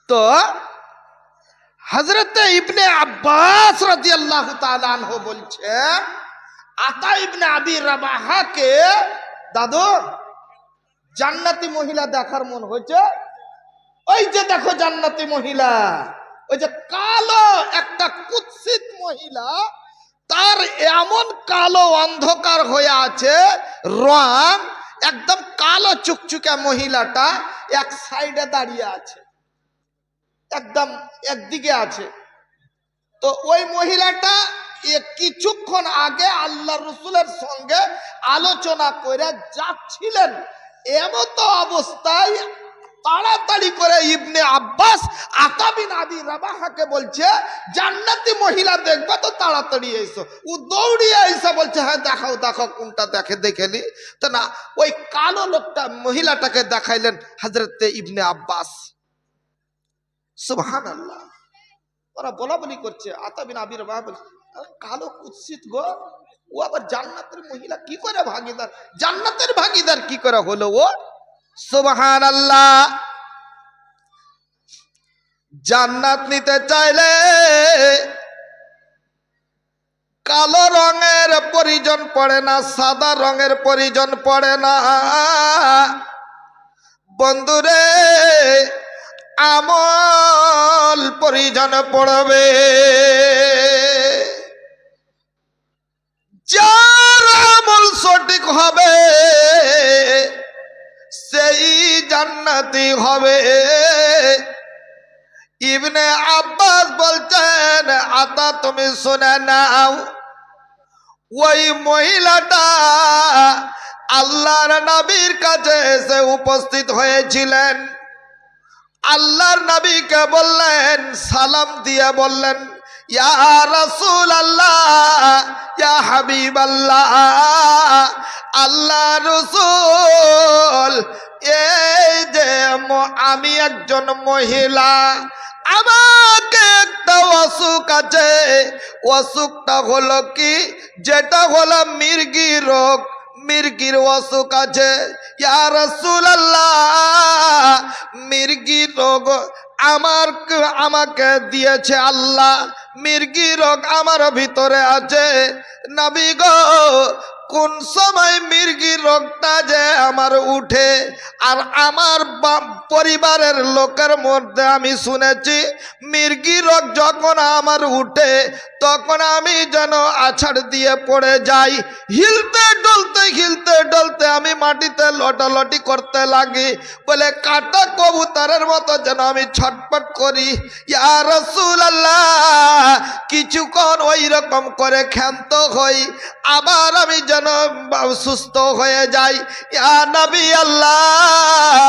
তো হযরত ইবনে আব্বাস রাদিয়াল্লাহু তাআলা আনহু বলছে আতা ইবনে আবি রাবাহাকে দাদু জান্নাতি মহিলা দেখার মন হয়েছে। ওই যে দেখো জান্নাতি মহিলা, ওই যে কালো একটা কুৎসিত মহিলা, তার এমন কালো অন্ধকার হয়ে আছে রং, একদম কালো চুকচুকে মহিলাটা এক সাইডে দাঁড়িয়ে আছে, একদম একদিকে আছে। তো ওই মহিলাটা কিছুক্ষণ আগে আল্লাহ রসুলের সঙ্গে আলোচনা করে যাচ্ছিলেন, এমতো অবস্থায় তাড়াতাড়ি করে ইবনে আব্বাস আতা বিন আবি রাবাহাকে বলছে জান্নাতি মহিলা দেখবে তো তাড়াতাড়ি এসো। ও দৌড়িয়ে এসে বলছে হ্যাঁ দেখাও দেখাও কোনটা দেখেনি। তো না, ওই কালো লোকটা মহিলাটাকে দেখাইলেন হযরত ইবনে আব্বাস। সুবহানাল্লাহ। ওরা বলা বলি করছে আতা বিন আবি রাবাহা বলছে কালো কুৎসিত গো, ও আবার জান্নাতের মহিলা কি করে ভাগীদার, জান্নাতের ভাগীদার কি করে হলো ও? সুবহানাল্লাহ। জান্নাত নিতে চাইলে কালো রঙের প্রয়োজন পড়ে না, সাদা রঙের প্রয়োজন পড়ে না বন্ধুরে, আমল প্রয়োজন পড়বে। যার আমল সঠিক হবে সেই জান্নাতি হবে। ইবনে আব্বাস বলছেন আতা তুমি শুনে নাও, ওই মহিলাটা আল্লাহর নবীর কাছে এসে উপস্থিত হয়েছিলেন। আল্লাহর নবীকে বললেন, সালাম দিয়ে বললেন ইয়া রাসূলুল্লাহ ইয়া হাবিবাল্লাহ, আল্লাহ রাসূল এই যে আমি একজন মহিলা, আমাকে একটা অসুখ আছে, অসুখটা হলো কি, যেটা হলো মির্গি রোগ, মির্গির অসুখ আছে। ইয়া রাসূলুল্লাহ মির্গি রোগ আমাকে দিয়েছে আল্লাহ, মির্গি রোগ আমার ভিতরে আছে। নবী গো কোন সময় মির্গি রোগটা যে আমার উঠে, আর আমার পরিবারের লোকের মধ্যে আমি শুনেছি মির্গি রোগ যখন আমার উঠে তখন আমি যেন আছাড় দিয়ে পড়ে যাই, হিলতে ডলতে আমি মাটিতে লটালটি করতে লাগি, বলে কাটা কবুতরের মতো যেন আমি ছটপট করি। ইয়া রাসূলুল্লাহ কিছুক্ষণ ওই রকম করে ক্ষান্ত হই, আবার আমি যেন সুস্থ হয়ে যাই। ইয়া নবী আল্লাহ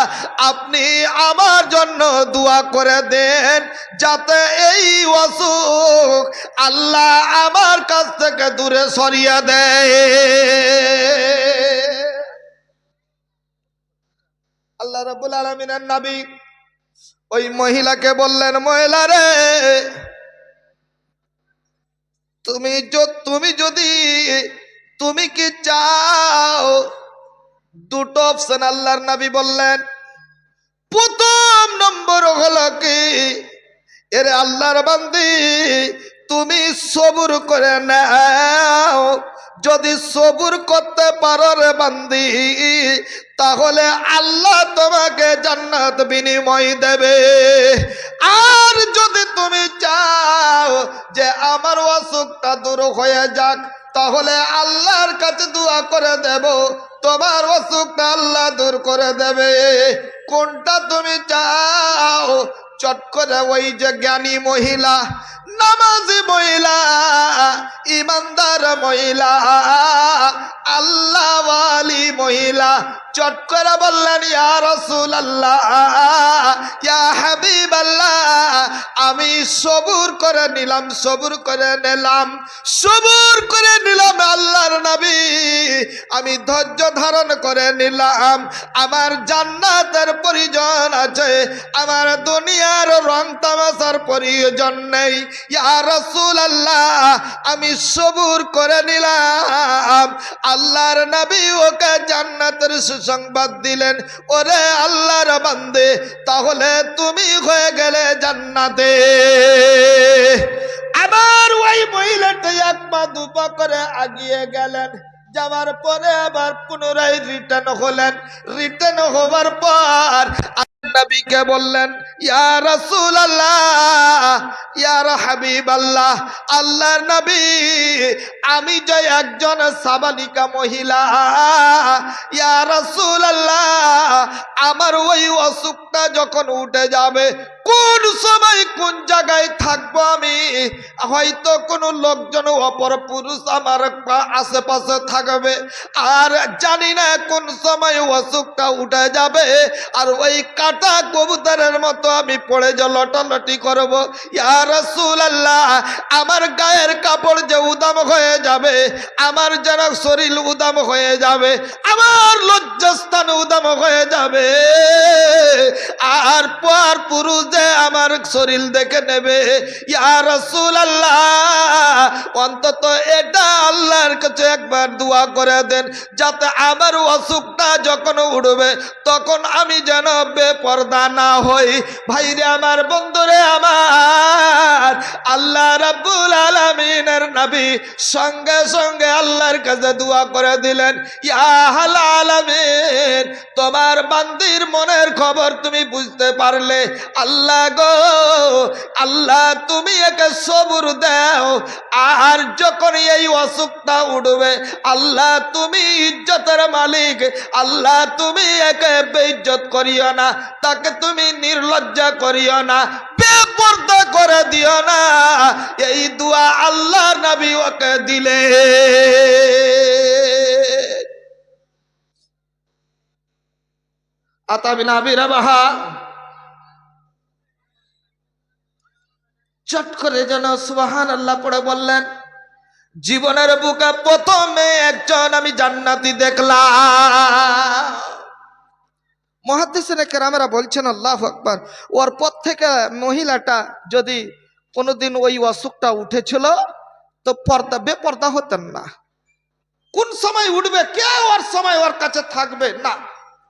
আপনি আমার জন্য দোয়া করে দেন যাতে এই অসুখ আল্লাহ আমার কাছ থেকে দূরে সরিয়ে দেয়। আল্লাহ রাব্বুল আলামিনের নবী ওই মহিলাকে বললেন, মহিলা রে তুমি কি চাও? দুটো অপশন আল্লাহর নবী বললেন। প্রথম নম্বর হলো কি, এরে আল্লাহর বান্দি তুমি সবুর করে নাও, যদি সবুর করতে পারো রে বান্দি তাহলে আল্লাহ তোমাকে জান্নাত বিনিময় দেবে। আর যদি তুমি চাও যে আমার অসুখটা দূর হয়ে যাক, তাহলে আল্লাহর কাছে দোয়া করে দেব, তোমার অসুখটা আল্লাহ দূর করে দেবে। কোনটা তুমি চাও? চট করে ওই যে জ্ঞানী মহিলা, নামাজি মহিলা, ইমানদার মহিলা, আল্লাহওয়ালি মহিলা চট করে বললেন ইয়া রাসূলুল্লাহ ইয়া হাবিবাল্লাহ আমি সবুর করে নিলাম আল্লাহর নবী, আমি ধৈর্য ধারণ করে নিলাম। আমার জান্নাতের প্রয়োজন আছে, আমার দুনিয়ার রং তামাশার প্রয়োজন নেই। ইয়া রাসূলুল্লাহ আমি সবুর করে নিলাম। আল্লাহর নবী ওকে জান্নাতের সুসংবাদ দিলেন। ওরে আল্লাহর বান্দে, তাহলে তুমি হয়ে গেলে জান্নাতে। আবার ওই মহিলাটা এক পা দুপা করে আগিয়ে গেলেন, যাওয়ার পরে আবার পুনরায় রিটার্ন হলেন। রিটার্ন হওয়ার পর নবীকে বললেন, ইয়া রাসূলুল্লাহ, ইয়া হাবিবাল্লাহ, আল্লাহর নবী, আমি যে একজন সাবালিকা মহিলা, ইয়া রাসূলুল্লাহ, আমার ওই অসুখটা যখন উঠে যাবে, কোন সময় কোন জায়গায় থাকবো আমি, হয়তো কোনো লোকজন অপর পুরুষ আমার আশেপাশে থাকবে, আর জানি না কোন সময় অসুখটা উঠে যাবে, আর ওই কাটা কবুতরের মতো আমি পড়ে যে লটালটি করব। ইয়া রাসূলুল্লাহ, আমার গায়ের কাপড় যে উদাম হয়ে যাবে, আমার যেন শরীর উদাম হয়ে যাবে, আমার লজ্জাস্থান উদাম হয়ে যাবে, আর পর পুরুষ যে আমার শরীর দেখে নেবে। ইয়া রাসূলুল্লাহ, অন্তত এটা আল্লাহর কাছে একবার দোয়া করে দেন, যাতে আমার অসুখটা যখন উঠবে তখন আমি যেন বেপরদা না হই। ভাইরে আমার, বন্ধুরে আমার, আল্লাহ রাব্বুল আলামিনের নবী সঙ্গে সঙ্গে আল্লাহর কাছে দোয়া করে দিলেন, ইয়া আল আলামিন, তোমার বান্দির মনের খবর তুমি বুঝতে পারলে। আল্লাহ গো, আল্লাহ তুমি একে সবুর দাও, আর যখন এই অসুখটা উঠবে, আল্লাহ তুমি ইজ্জতের মালিক, আল্লাহ তুমি একে বেইজ্জত করিও না, তাকে তুমি নির্লজ্জা করিও না, বেপরদা করে দিও না। এই দোয়া আল্লাহ নবী ওকে দিলে। আতা বিন আবি রাবাহা চট করে যেন সুবহানাল্লাহ পড়ে বললেন, জীবনের বুকে প্রথমে একজন আমি জান্নাতি দেখলাম। মুহাদ্দিসিনে কেরামেরা বলছেন, আল্লাহু আকবার, ওর পর থেকে মহিলাটা যদি কোনোদিন ওই অসুখটা উঠেছিল তো বেপর্দা হতেন না। কোন সময় উঠবে, কে ওর সময় ওর কাছে থাকবে না,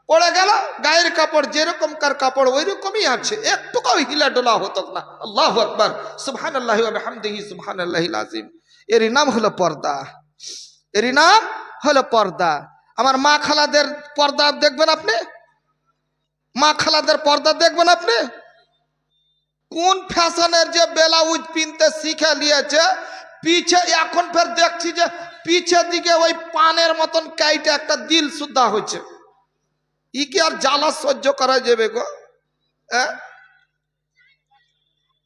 পড়ে গেল, গায়ের কাপড় যেরকমকার কাপড় ওই রকমই আছে, একটুকাও হিলা ডোলা হতো না। আল্লাহু আকবার, সুবহানাল্লাহি ওয়া বিহামদিহি, সুবহানাল্লাহিল আযীম। এরই নাম হলো পর্দা, এরই নাম হলো পর্দা। আমার মা খালাদের পর্দা দেখবেন আপনি, মা খালাদের পর্দা দেখবেন আপনি, কোন ফ্যাশনের যে ব্লাউজ পিনতে শিখে নিয়েছে, পিছে এখন ফের দেখছি যে পিছে দিকে ওই পানের মতন কাইটে একটা দিল সুদ্ধা হয়েছে। ই কি আর জ্বালা সহ্য করা যাবে গো?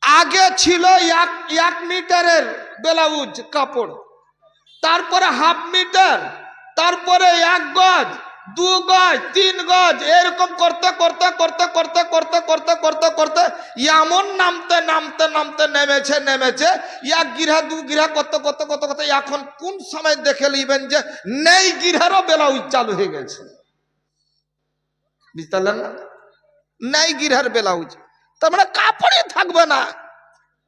আগে ছিল 1 মিটারের ব্লাউজ কাপড়, তারপরে হাফ মিটার, তারপরে 1 গজ, 2 গজ, 3 গজ, এরকম করতে করতে করতে করতে করতে করতে করতে করতে এমন নামতে নামতে নামতে নেমেছে 1 গিরা 2 গিরা করতে করতে করতে করতে এখন কোন সময় দেখে নিবেন যে নেই গিরারও ব্লাউজ চালু হয়ে গেছে। বুঝতে পারলেন না? নাই গিরার ব্লাউজ, তার মানে কাপড়ই থাকবে না।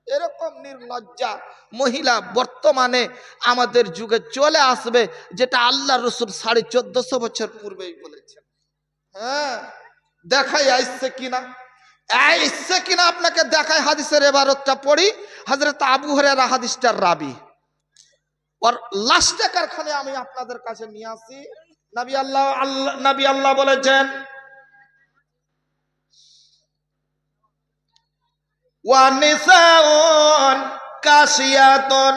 এরকম নির্লজ্জা মহিলা বর্তমানে আমাদের যুগে চলে আসবে, যেটা আল্লাহ রসুল 1450 বছর পূর্বেই বলেছেন। হ্যাঁ, দেখাই আসছে কিনা, আসছে কিনা আপনাকে দেখাই। হাদিসের এবারতটা পড়ি, হযরত আবু হুরায়রা হাদিসটার রাবি, আর লাস্টে কারখানে আমি আপনাদের কাছে নিয়ে আসি। নবী আল্লাহ বলেছেন, ওয়ানিসাউন কাশিয়াতুন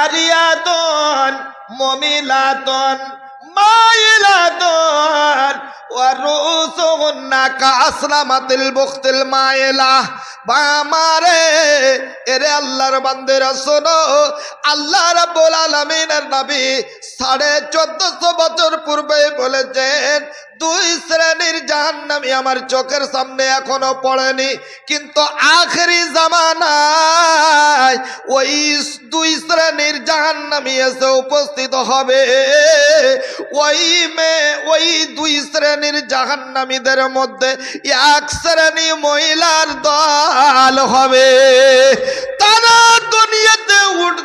আরিয়াতুন মুমিলাতুন মাইলাতুন ওয়া রুসুহুন্না কাসলামাতিল বুখতিল মাইলা। বামারে, এরে আল্লাহর বান্দেরা শোনো, আল্লাহ রাব্বুল আলামিনের নবী 1450 বছর পূর্বে বলেছেন, 2 শ্রেণীর জাহান্নামী আমার চোখের সামনে এখনো পড়েনি, কিন্তু আখেরি জামানায় ওই 2 শ্রেণীর জাহান্নামী এসে উপস্থিত হবে। ওই 2 শ্রেণীর জাহান্নামীদের মধ্যে 1 শ্রেণী মহিলার দল হবে। তারা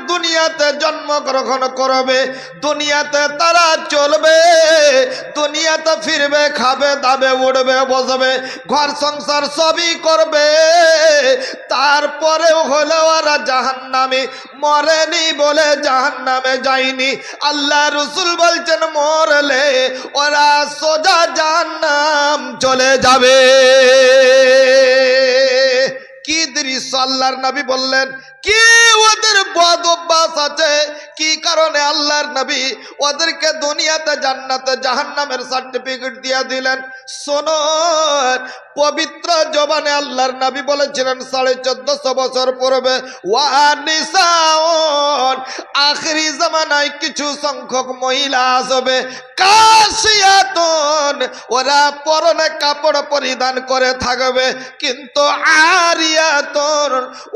দুনিয়াতে জন্মগ্রহণ করবে, দুনিয়াতে তারা চলবে, দুনিয়াতে ফিরবে, খাবে দাবে, উঠবে বসবে, ঘর সংসার সবই করবে, তারপরেও হলো ওরা জাহান্নামী, মরেনি বলে জাহান্নামে যায়নি। আল্লাহ রসুল বলছেন মরলে ওরা সোজা জাহান্নাম চলে যাবে। কি দৃশ্য! আল্লাহর নবী বললেন কি ওদের বদ অভ্যাস আছে, কি কারণে আল্লাহর নবী ওদেরকে দুনিয়াতে জান্নাতে জাহান্নামের সার্টিফিকেট দিয়ে দিলেন। শোনো, পবিত্র জবানে আল্লাহর নবী বলেছিলেন 1450 বছর পূর্বে, ওয়ানিসাউন, আখিরি জামানায় কিছু সংখ্যক মহিলা আসবে, কাশিয়াতুন, ওরা পরনে কাপড় পরিধান করে থাকবে, কিন্তু আরিয়াতুন,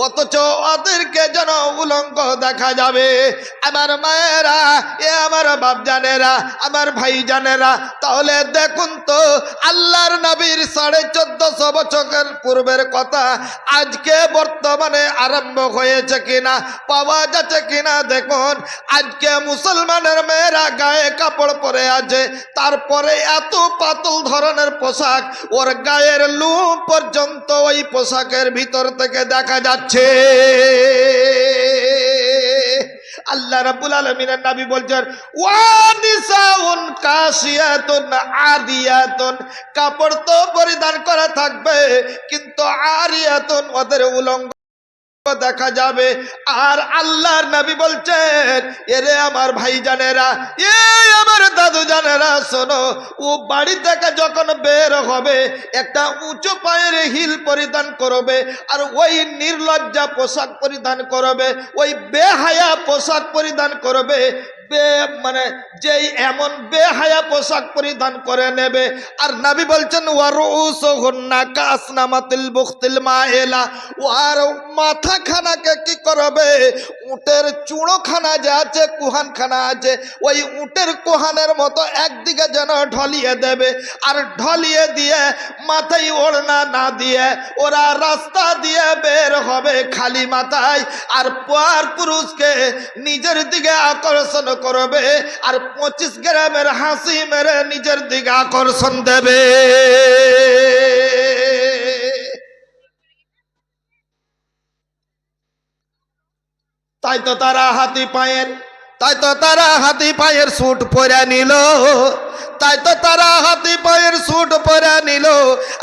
অথচ ওদেরকে যেন উলঙ্গ দেখা যাবে। আমার মায়েরা, এ আমার বাপ জানেরা, আমার ভাই জানেরা, তাহলে দেখুন তো আল্লাহর নবীর 1450 বছরের পূর্বের কথা আজকে বর্তমানে আরম্ভ হয়েছে কিনা, পাওয়া যাচ্ছে কিনা দেখুন। আজকে মুসলমানের মেয়েরা গায়ে কাপড় পরে আছে, তারপরে এত পাতল ধরনের পোশাক, ওর গায়ের লুম পর্যন্ত ওই পোশাকের ভিতর থেকে দেখা যাচ্ছে। আল্লাহ রাব্বুল আলামিনের নবী বলছেন ওয়ানিসাউন কাশিয়াতুন আদিয়াতুন, কাপড় তো পরিধান করা থাকবে কিন্তু আরিয়াতুন, ওদের উলঙ্গ দেখা যাবে। আর আল্লাহর নবী বলছেন এরে আমার ভাই জানেরা, এ আমার দাদু জানেরা, শোনো, ও বাড়ি থেকে যখন বের হবে একটা উঁচু পায়ের হিল পরিধান করবে, আর ওই নির্লজ্জা পোশাক পরিধান করবে, ওই বেহায়া পোশাক পরিধান করবে। মানে যেই এমন বেহায়া পোশাক পরিধান করে নেবে। আর নবী বলছেন ওয়ারুসুহুন্না কাসনামাতিল বুখতিল মাইলা, আর মাথা খানাকে কি করবে, উটের চূড়োখানা যে আছে, কুহানখানা আছে, ওই উটের কুহানের মতো একদিকে যেন ঢলিয়ে দেবে, আর ঢলিয়ে দিয়ে মাথায় ওড়না না দিয়ে ওরা রাস্তা দিয়ে বের হবে খালি মাথায়, আর পর পুরুষকে নিজের দিকে আকর্ষণ করবে, আর 25 গ্রামের হাসি মেরে নিজের দিকে আকর্ষণ দেবে। তাই তো তারা হাতি পায়ের স্যুট পরে নিল, তাই তো তারা হাতি পায়ের স্যুট পরে নিল,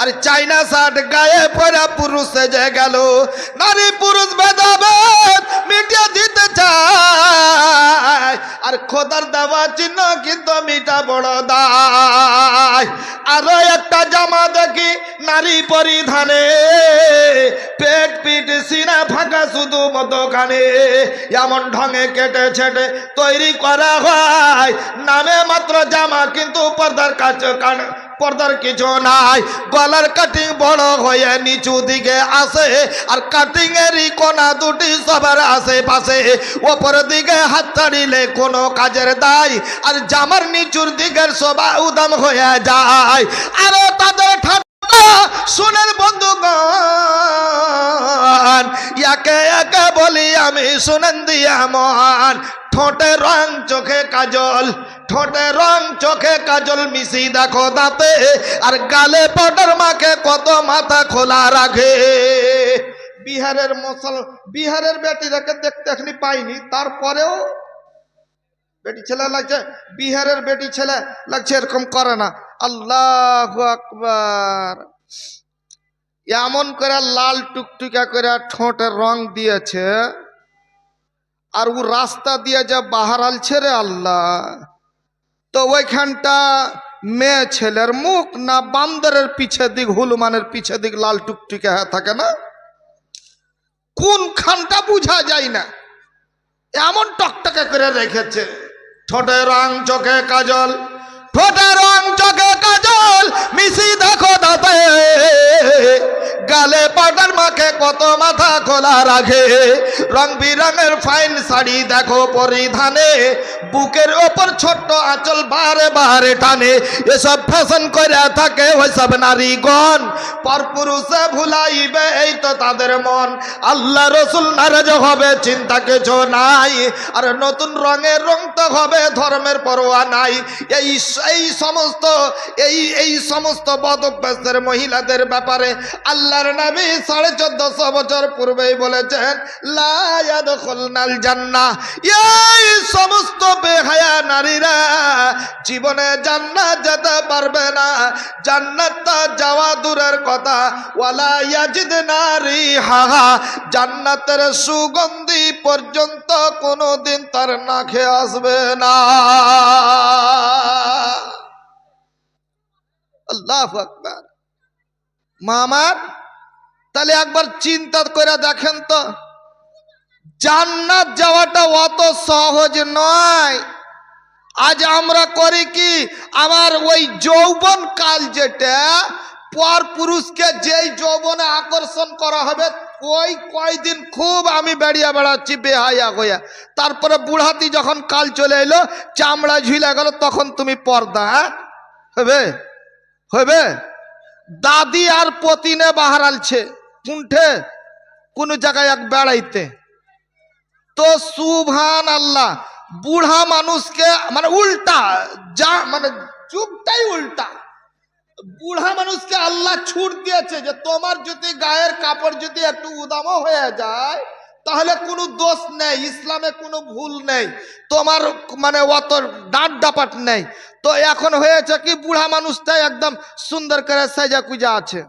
আর চাইনা শার্ট গায়ে পরে পুরুষ সেজে গেল। নারী পুরুষ ভেদাভেদ মিটিয়ে দিতে চায়, আর খোদার দেওয়া চিহ্ন কিন্তু মিটা বড় দায়। আরো একটা জামা দেখি নারী পরিধানে, পেট পিঠ সিনা ফাঁকা শুধু মতখানে, এমন ঢঙে কেটে ছেটে তৈরি করা হয়, নামে মাত্র জামা কিন্তু পর্দার কাছে পর্দার কিছু নাই। গলার কাটিং বড় হয়ে নিচু দিকে আসে, আর কাটিং এরই কোনা দুটি সবার আশেপাশে, ওপর দিকে হাত ছাড়িলে কোনো কাজের দায়, আর জামার নিচুর দিকের সবা উদাম হয়ে যায়। আরো তাদের ঠান্ডা শুনেন বন্ধুগণ, একে একে বলি আমি, শুনেন দিয়া মন। ঠোঁটে রং চোখে কাজল, ঠোঁটে রং চোখে কাজল মিশি দেখো দাঁতে, আর গালে পাউডার মাখে কত মাথা খোলা রাখে। বিহারের বেটিটাকে দেখতে এখনি পাইনি, তারপরেও বেটি ছেলে লাগছে, বিহারের বেটি ছেলে লাগছে এরকম করে না। আল্লাহু আকবার! এমন করে লাল টুকটুকা করে ঠোঁটের রং দিয়েছে, আর ও রাস্তা দিয়ে যা বাহার আলছে রে আল্লাহ, তো ওইখানটা মেয়ে ছেলের মুখ না বান্দরের পিছে দিক, হনুমানের পিছে দিক লাল টুকটুকে থাকে না, কোন খানটা বুঝা যায় না, এমন টকটকে করে রেখেছে। ঠোঁটে রং চোখে কাজল, ঠোঁটে রং চোখে কাজল মিশি দেখো দাঁতে, গালে পাউডার মাখে কত মাথা খোলা রাখে। রং বিরঙের ফাইন শাড়ি দেখো পরিধানে, বুকের ওপর ছোট্ট আঁচল বারে বারে টানে। এসব ফ্যাশন করে থাকে ওইসব নারীগণ, পরপুরুষে ভুলাইবে এই তো তাদের মন। আল্লাহ রসুল নারাজ হবে চিন্তা কিছু নাই, আর নতুন রঙের রংতে হবে ধর্মের পরোয়া নাই। এই সমস্ত বদ অভ্যাসের মহিলাদের ব্যাপারে আল্লাহর নবী 1450 1400 বছর পূর্বেই বলেছেন লা ইয়াদখুলনাল জান্নাহ, এই সমস্ত বেহায়া নারীরা জীবনে জান্নাত যেতে পারবে না। জান্নাতটা যাওয়া দূরের কথা, ওয়ালা ইয়াজিদনা রিহাহা, জান্নাতের সুগন্ধি পর্যন্ত কোনোদিন তার নাকে আসবে না। আল্লাহু আকবার। মামার তাহলে একবার চিন্তা করে দেখেন তো, জান্নাত যাওয়াটা অত সহজ নয়। আজ আমরা করি কি, আমার ওই যৌবন কাল যেটা পর পুরুষকে যেই যৌবনে আকর্ষণ করা হবে, ওই কয়দিন খুব আমি বেড়িয়ে বেড়াচ্ছি বেহায়া হইয়া, তারপরে বুড়াতি যখন কাল চলে এলো, চামড়া ঝুলে গেল, তখন তুমি পর্দা হবে হবে। দাদি আর পতিনে বাহারালছে কুণ্ঠে কোন জায়গায় এক বেড়াইতে, তো সুবহান আল্লাহ, বুড়া মানুষকে মানে উল্টা, যা মানে যুগটাই উল্টা। বুড়া মানুষকে আল্লাহ ছুট দিয়েছে যে তোমার যদি গায়ের কাপড় যদি একটু উদামও হয়ে যায় তাহলে কোনো দোষ নেই, ইসলামে কোনো ভুল নেই, তোমার মানে অত ডাঁট ডাপাট নেই। তো এখন হয়েছে কি, বুড়া মানুষটাই একদম সুন্দর করে সাজা কুজা আছে,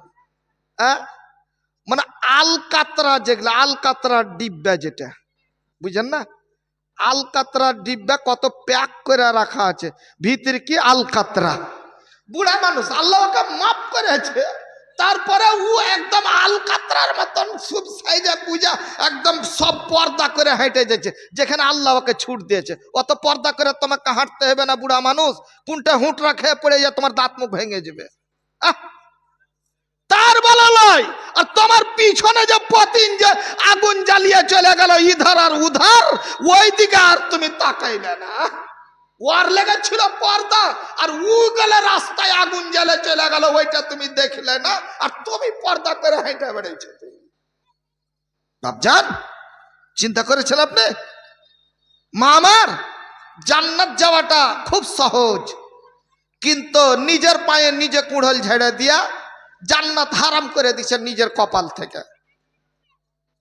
মানে আলকাতরা, যেগুলো আলকাতরার ডিব্বা, যেটা বুঝেন না, আলকাতরার ডিব্বা কত প্যাক করে রাখা আছে, ভিতরে কি আলকাতরা। বুড়া মানুষ, আল্লাহ ওকে মাফ করেছে, তারপরে ও একদম আলকাতরার মতন সব সাইজা পূজা একদম সব পর্দা করে হেঁটে যাচ্ছে, যেখানে আল্লাহ ওকে ছুট দিয়েছে। অত পর্দা করে তোমাকে হাঁটতে হবে না বুড়া মানুষ, কোনটা হুঁটরা খেয়ে পড়ে যায় তোমার দাঁত মুখ ভেঙে যাবে। তার বলা নয়, আর তোমার পিছনে যে পতিন যে আগুন জ্বালিয়ে চলে গেল ইধার আর উধার, ওই দিকে আর তুমি তাকাইলে না। ওর লেগেছিল পর্দা, আর ও গেলে রাস্তায় আগুন জ্বালে চলে গেল, ওইটা তুমি দেখলে না, আর তুমি পর্দা করে হেঁটে বেড়েছো। বাপজান, চিন্তা করেছেন আপনি? মা আমার, জান্নাত যাওয়াটা খুব সহজ, কিন্তু নিজের পায়ে নিজে কুড়াল ঝেড়ে দিয়া জান্নাত হারাম করে দিছে নিজের কপাল থেকে।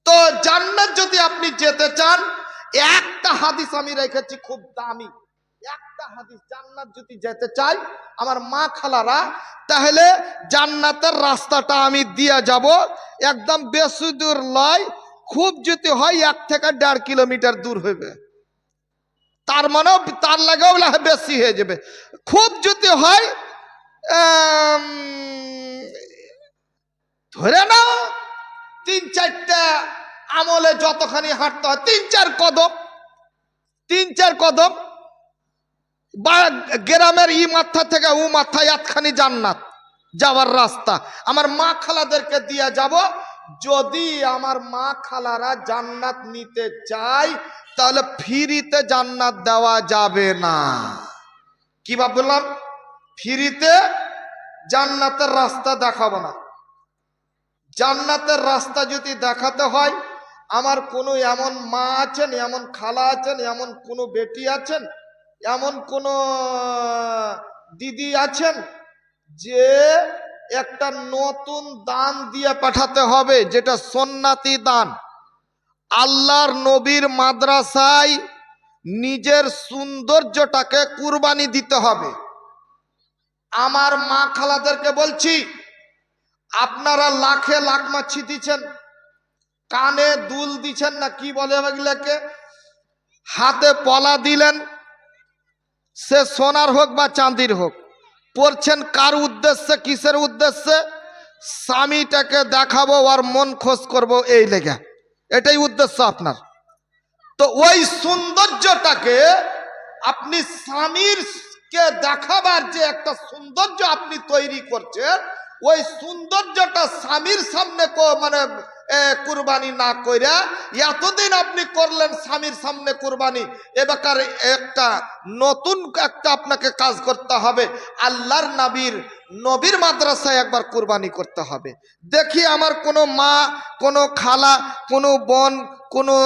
তো জান্নাত যদি আপনি যেতে চান, একটা হাদিস আমি রেখেছি খুব দামি, একটা হাদিস, জান্নাত যদি যেতে চাই আমার মা খালারা, তাহলে জান্নাতের রাস্তাটা আমি দিয়ে যাব, একদম বেশি দূর লয়, খুব যদি হয় 1 থেকে 1.5 কিলোমিটার দূর হইবে, তার মানে তার লাগেও বেশি হয়ে যাবে। খুব যদি হয় ধরে নাও 3-4টা আমলে যতখানি হাঁটতে হয়, 3-4 কদম, 3-4 কদম, বা গ্রামের ই মাথা থেকে ও মাথায় এতখানি জান্নাত যাওয়ার রাস্তা আমার মা খালাদেরকে দিয়ে যাব। যদি আমার মা খালারা জান্নাত নিতে চায় তাহলে ফ্রিতে জান্নাত দেওয়া যাবে না। কি বললাম? ফ্রিতে জান্নাতের রাস্তা দেখাবো না। জান্নাতের রাস্তা যদি দেখাতে হয়, আমার কোনো এমন মা আছেন, এমন খালা আছেন, এমন কোনো বেটি আছেন, এমন কোনো দিদি আছেন যে একটা নতুন দান দিয়ে পাঠাতে হবে, যেটা সুন্নতি দান। আল্লাহর নবীর মাদ্রাসায় নিজের সৌন্দর্যটাকে কুরবানি দিতে হবে। আমার মা খালাদেরকে বলছি, আপনারা লাখে লাখ মাছি দিচ্ছেন, কানে দুল দিচ্ছেন না, কি বলে এগুলাকে, হাতে পলা দিলেন, সে সোনার হোক বা চাঁদির হোক, পড়ছেন কার উদ্দেশ্যে, কিসের উদ্দেশ্যে? স্বামীটাকে দেখাবো আর মন খোশ করব, এই লেগে, এটাই উদ্দেশ্য আপনার। তো ওই সৌন্দর্যটাকে আপনি স্বামীর কে দেখাবার যে একটা সৌন্দর্য আপনি তৈরি করছেন, ওই সৌন্দর্যটা স্বামীর সামনে মানে কুরবানি না কইরা এতদিন আপনি করলেন স্বামীর সামনে কুরবানি, এবার একটা নতুন একটা আপনাকে কাজ করতে হবে, আল্লাহর নবীর মাদ্রাসায় একবার কুরবানি করতে হবে। দেখি আমার কোনো মা, কোনো খালা, কোনো বোন, কোনো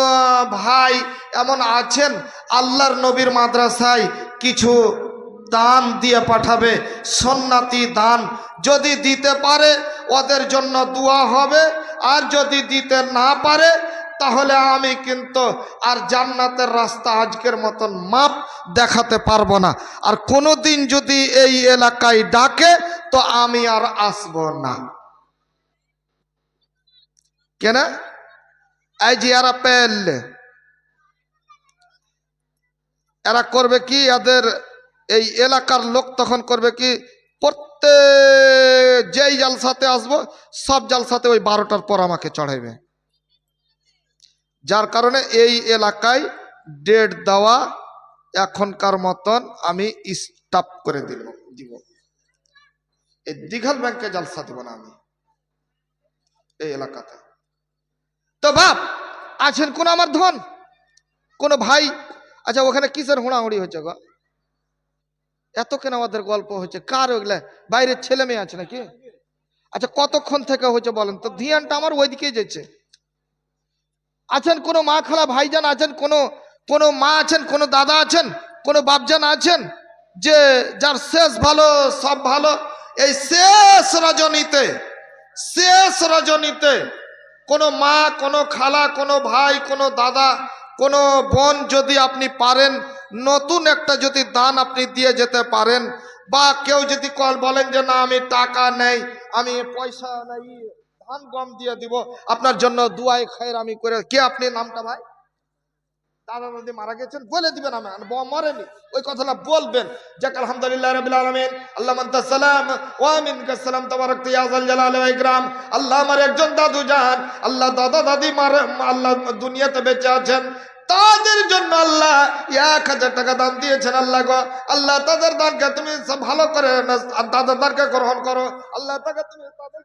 ভাই এমন আছেন আল্লাহর নবীর মাদ্রাসায় কিছু দান দিয়ে পাঠাবে, সন্ন্যাতি দান। যদি দিতে পারে ওদের জন্য দোয়া হবে, আর যদি দিতে না পারে তাহলে আমি কিন্তু আর জান্নাতের রাস্তা আজকের মতন মাপ দেখাতে পারবো না। আর কোনো দিন যদি এই এলাকায় ডাকে তো আমি আর আসব না। কেন? এই যে এরা পেলে এরা করবে কি, এদের এই এলাকার লোক তখন করবে কি, প্রত্যেক যেই জালসাতে আসবো সব জালসাতে ওই 12টার পর আমাকে চড়াইবে। যার কারণে এই এলাকায় ডেট দেওয়া এখনকার মতন আমি স্টপ করে দিব। এই দিঘাল ব্যাংকে জালসা দেব না আমি এই এলাকাতে। তো বাপ আছেন কোন আমার ধন, কোন ভাই? আচ্ছা ওখানে কিসের হুড়াহুড়ি হচ্ছে গো? এত কেন আমাদের গল্প হচ্ছে? কার ওগুলা? বাইরের ছেলে মেয়ে আছে নাকি? আচ্ছা কতক্ষণ থেকে হচ্ছে বলেন তো? ধ্যানটা আমার ওইদিকেই যাচ্ছে। আছেন কোন মা খালা ভাইজান আছেন, কোন মা আছেন, কোন দাদা আছেন, কোন বাপজান আছেন যে যার শেষ ভালো সব ভালো? এই শেষ রজনীতে কোন মা, কোন খালা, কোন ভাই, কোন দাদা, কোন বোন যদি আপনি পারেন নতুন একটা যদি দান আপনি দিয়ে যেতে পারেন, বা কেউ যদি বলেন যে না আমি টাকা নেই, আমি পয়সা নেই, ধান গম দিয়ে দিব, আপনার জন্য দুয়াই খায়ের আমি করে। কে আপনি? নামটা ভাই? দাদা দাদি মারা গেছেন বলে দিবেন, আমি মরেনি ওই কথাটা বলবেন। যাক আলহামদুলিল্লাহ রাব্বিল আলামিন, আল্লাহ মান্তাস সালাম ওয়া মিনকাস সালাম তাবারাকতা ইয়া যাল জালালি ওয়া ইকরাম। আল্লাহ আমার একজন দাদু জান, আল্লাহ দাদা দাদি মারা আল্লাহ দুনিয়াতে বেঁচে আছেন, তাদের জন্য আল্লাহ 1000 টাকা দান দিয়েছেন। আল্লাহ গো, আল্লাহ তাদের দানকে তুমি সব ভালো করে তাদের দানকে গ্রহণ করো। আল্লাহ তাকে তুমি তাদের